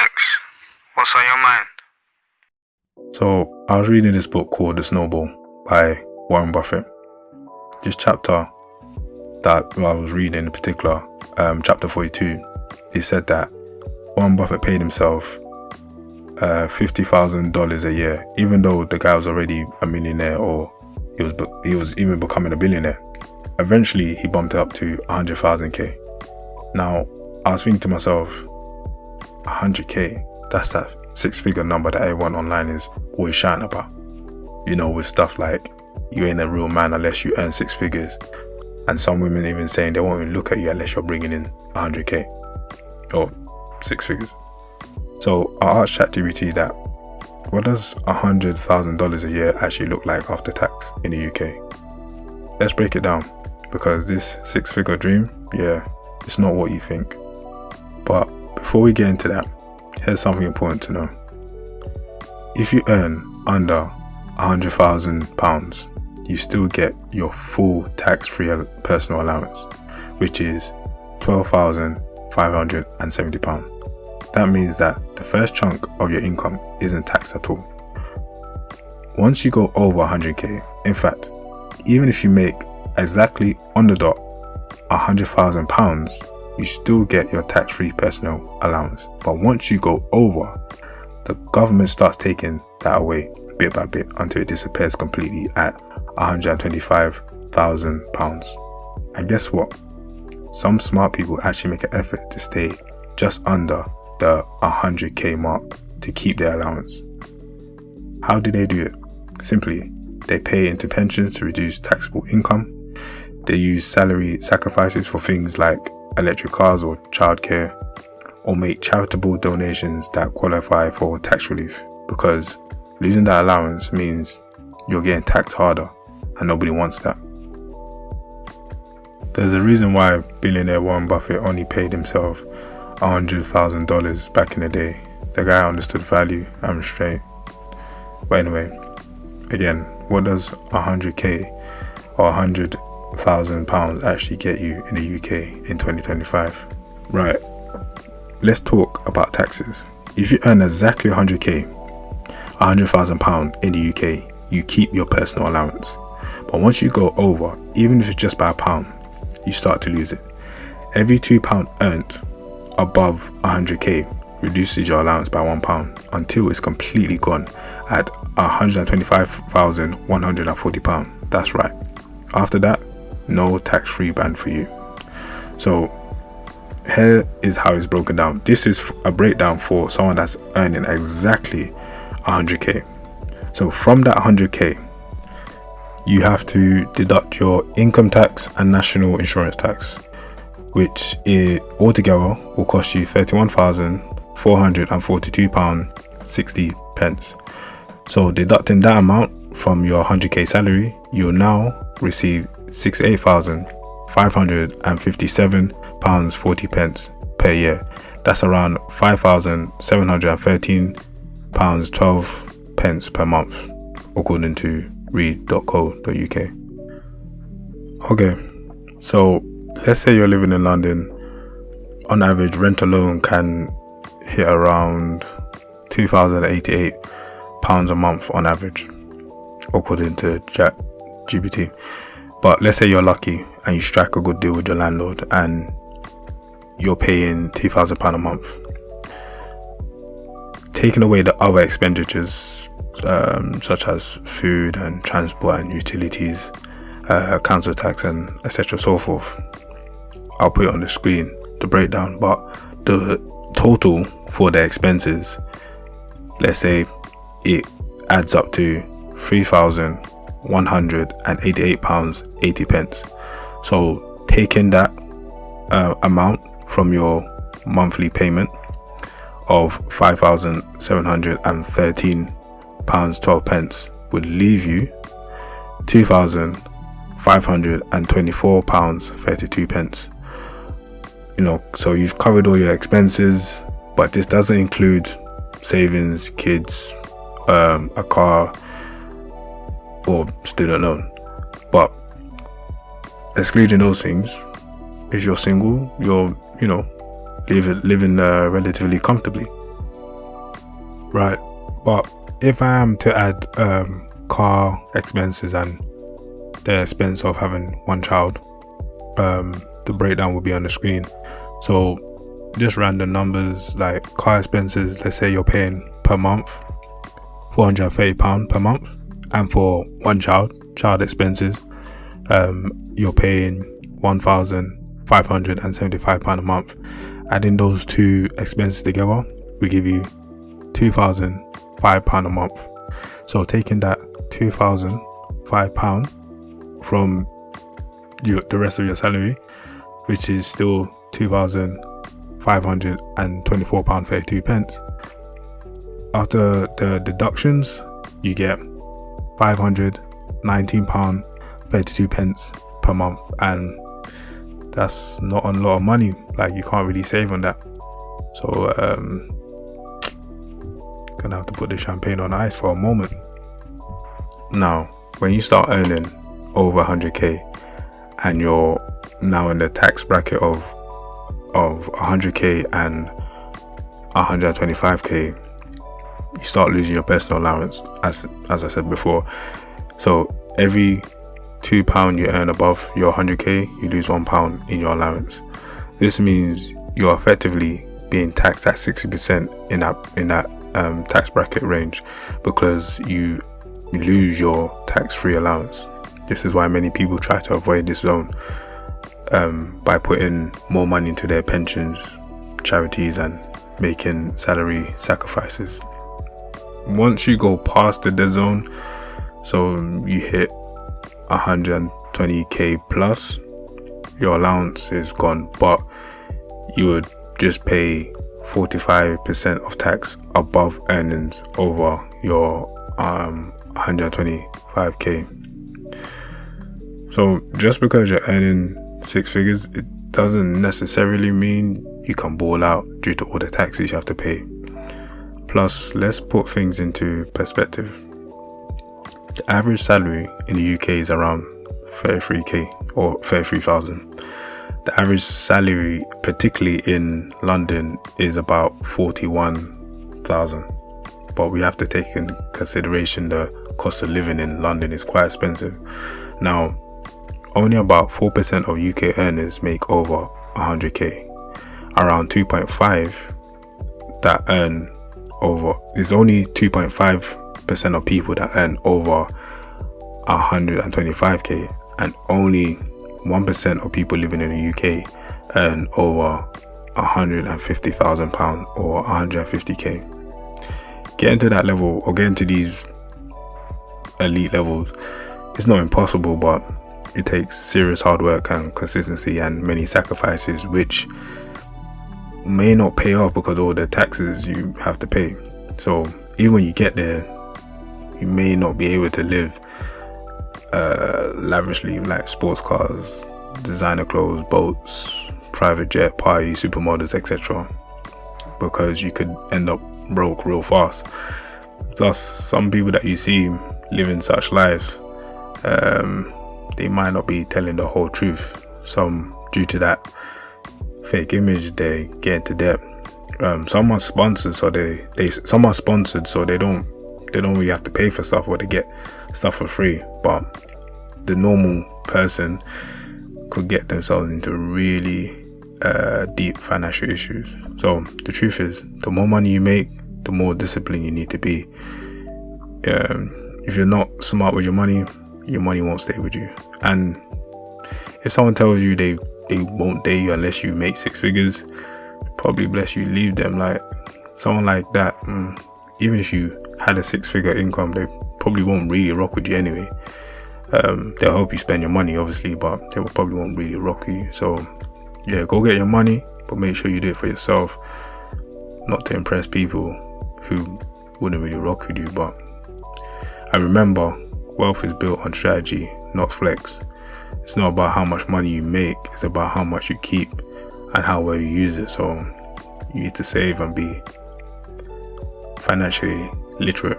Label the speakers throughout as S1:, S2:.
S1: Anx, what's on your mind?
S2: So, I was reading this book called The Snowball by Warren Buffett. This chapter that I was reading in particular, chapter 42, it said that Warren Buffett paid himself $50,000 a year, even though the guy was already a millionaire, or he was even becoming a billionaire. Eventually, he bumped it up to 100,000k. Now, I was thinking to myself, 100k, that's that six-figure number that everyone online is always shouting about. You know, with stuff like, you ain't a real man unless you earn six figures. And some women even saying they won't even look at you unless you're bringing in 100k or six figures. So I asked ChatGPT that, what does $100,000 a year actually look like after tax in the UK? Let's break it down, because this six-figure dream, yeah, it's not what you think. But before we get into that, here's something important to know. If you earn under £100,000, you still get your full tax-free personal allowance, which is £12,570. That means that the first chunk of your income isn't taxed at all. Once you go over 100k, in fact, even if you make exactly on the dot £100,000, you still get your tax-free personal allowance. But once you go over, the government starts taking that away bit by bit until it disappears completely at £125,000. And guess what? Some smart people actually make an effort to stay just under the 100k mark to keep their allowance. How do they do it? Simply, they pay into pensions to reduce taxable income. They use salary sacrifices for things like electric cars or childcare, or make charitable donations that qualify for tax relief, because losing that allowance means you're getting taxed harder, and nobody wants that. There's a reason why billionaire Warren Buffett only paid himself $100,000 back in the day. The guy understood value, I'm straight. But anyway, again, what does 100k or £100,000 actually get you in the UK in 2025? Right, let's talk about taxes. If you earn exactly 100k, £100,000 in the UK, you keep your personal allowance. But once you go over, even if it's just by £1, you start to lose it. Every £2 earned above 100k reduces your allowance by £1 until it's completely gone at £125,140. That's right. After that, no tax-free band for you. So here is how it's broken down. This is a breakdown for someone that's earning exactly 100k. So from that 100k, you have to deduct your income tax and national insurance tax, which altogether will cost you £31,442.60. So deducting that amount from your 100k salary, you'll now receive £68,557.40 per year. That's around £5,713.12 per month, according to read.co.uk. Okay, so let's say you're living in London. On average, rent alone can hit around £2,088 a month on average, according to ChatGPT. But let's say you're lucky and you strike a good deal with your landlord and you're paying £2,000 a month. Taking away the other expenditures, such as food and transport and utilities, council tax and etc. so forth. I'll put it on the screen, the breakdown, but the total for the expenses, let's say it adds up to £3,188.80. So taking that amount from your monthly payment of £5,713.12 would leave you £2,524.32. You know, so you've covered all your expenses, but this doesn't include savings, kids, a car, or student loan. But excluding those things, if you're single, you're living relatively comfortably. right? But if I am to add car expenses and the expense of having one child, the breakdown will be on the screen. So just random numbers, like car expenses, let's say you're paying per month £430 per month, and for one child expenses, you're paying £1,575 a month. Adding those two expenses together will give you £2,005 a month. So taking that £2,005 from the rest of your salary, which is still £2,524.32, after the deductions, you get £519.32 per month, and that's not a lot of money. Like, you can't really save on that. So gonna have to put the champagne on ice for a moment. Now, when you start earning over 100k and you're now in the tax bracket of 100k and 125k, you start losing your personal allowance, as I said before. So every £2 you earn above your 100k, you lose £1 in your allowance. This means you're effectively being taxed at 60% in that tax bracket range, because you lose your tax-free allowance. This is why many people try to avoid this zone by putting more money into their pensions, charities, and making salary sacrifices. Once you go past the dead zone, so you hit 120k plus, your allowance is gone, but you would just pay 45% of tax above earnings over your 125k. So just because you're earning six figures, it doesn't necessarily mean you can ball out due to all the taxes you have to pay. Plus, let's put things into perspective. The average salary in the UK is around 33k or 33,000. The average salary, particularly in London, is about 41,000. But we have to take in consideration the cost of living in London is quite expensive. Now, only about 4% of UK earners make over 100k. Around 2.5 that earn over, there's only 2.5% of people that earn over 125k, and only 1% of people living in the UK earn over £150,000 or 150k. Getting to that level, or getting to these elite levels, it's not impossible, but it takes serious hard work and consistency and many sacrifices, which may not pay off because of all the taxes you have to pay. So even when you get there, you may not be able to live lavishly, like sports cars, designer clothes, boats, private jet, parties, supermodels, etc., because you could end up broke real fast. Plus, some people that you see living such lives, they might not be telling the whole truth. Some, due to that fake image, they get into debt. Some are sponsored, so they don't really have to pay for stuff, or they get stuff for free. But the normal person could get themselves into really deep financial issues. So the truth is, the more money you make, the more disciplined you need to be. If you're not smart with your money won't stay with you. And if someone tells you they won't date you unless you make six figures, probably bless you, leave them. Like, someone like that, even if you had a six-figure income, they probably won't really rock with you anyway. They'll help you spend your money, obviously, but they probably won't really rock with you. So yeah, go get your money, but make sure you do it for yourself, not to impress people who wouldn't really rock with you. But I remember, wealth is built on strategy, not flex. It's not about how much money you make, it's about how much you keep and how well you use it. So you need to save and be financially literate.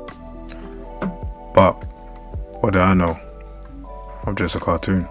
S2: But what do I know? I'm just a cartoon.